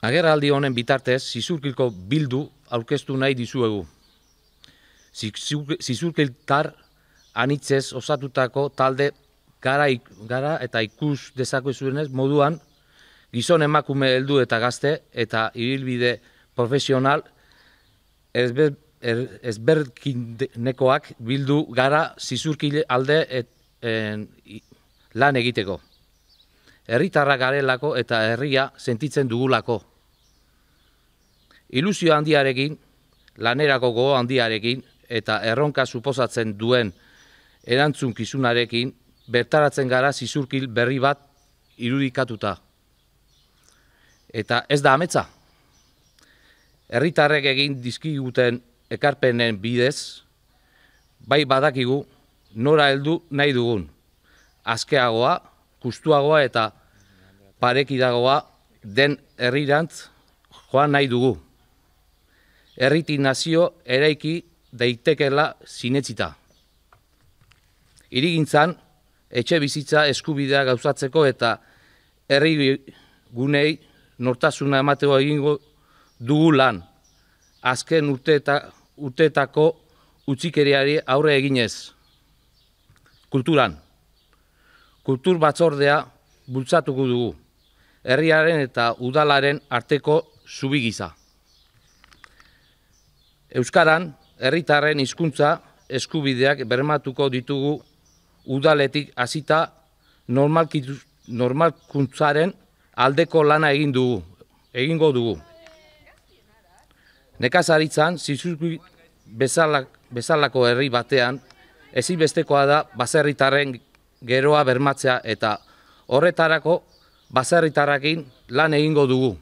Agerraldi honen bitartez, Zizurkilko bildu aurkeztu nahi dizuegu. Zizurkiltar anitzez osatutako talde gara eta ikus dezakezuenez moduan gizon emakume heldu eta gazte eta ibilbide profesional ezberdinekoak bildu gara Zizurkil alde lan egiteko. Herritarrak garelako eta herria sentitzen dugulako. Ilusio handiarekin, lanerako gogo handiarekin eta erronka suposatzen duen erantzunkizunarekin bertaratzen gara Zizurkil berri bat irudikatuta. Eta ez da ametsa. Herritarrek egin dizkiguten ekarpenen bidez, bai badakigu nora heldu nahi dugun. Askeagoa, justuagoa eta parekidagoa den herrirantz joan nahi dugu. Herriti nazio eraiki daitekela sinetsita. Hirigintzan, etxe bizitza eskubidea gauzatzeko eta herri gunei nortasuna emateko egingo dugu lan. Azken urteetako utzikeriari aurre eginez. Kulturan. Kultur batzordea bultzatuko dugu. Herriaren eta udalaren arteko zubi gisa. Euskaran, herritarren hizkuntza eskubideak bermatuko ditugu udaletik hasita normalkuntzaren aldeko lana egingo dugu. Nekazaritzan, Zizurkil bezalako herri batean, ezinbestekoa da baserritarren geroa bermatzea eta horretarako baserritarrekin lan egingo dugu.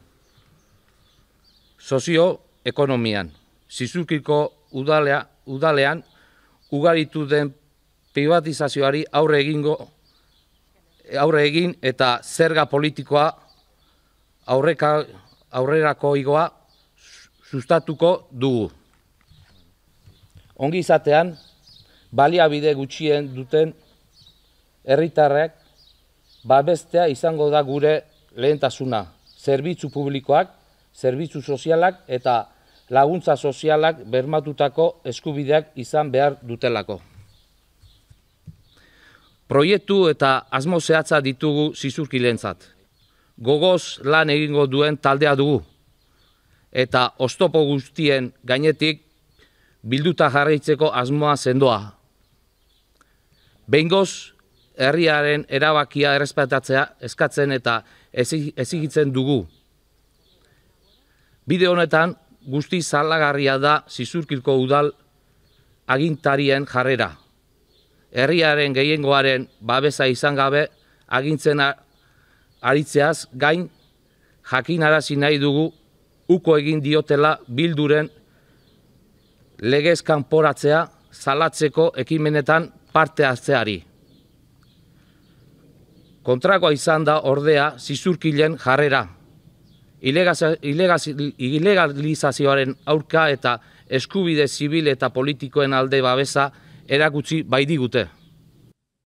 Sozioekonomian. Zizurkilko udalean ugaritu den privatizazioari aurre egin eta zerga politikoa aurrerakoigoa sustatuko dugu. Ongizatean, baliabide gutxien duten herritarrek babestea izango da gure lehentasuna. Zerbitzu publikoak, zerbitzu sozialak eta laguntza sozialak bermatutako eskubideak izan behar dutelako. Proiektu eta asmo zehatza ditugu Zizurkilentzat. Gogoz lan egingo duen taldea dugu. Eta oztopo guztien gainetik bilduta jarraitzeko asmoa sendoa. Behingoz, herriaren erabakia errespetatzea eskatzen eta exigitzen dugu. Bide honetan, guzti salagarria da Zizurkilko udal agintarien jarrera. Herriaren gehiengoaren babesa izan gabe agintzen aritzeaz gain jakinarazi nahi dugu uko egin diotela bilduren legez kanporatzea salatzeko ekimenetan parte hartzeari. Kontrakoa izan da ordea Zizurkilen jarrera. Ilegalizazioaren aurka eta eskubide zibil eta politikoen alde babesa erakutsi baidigute.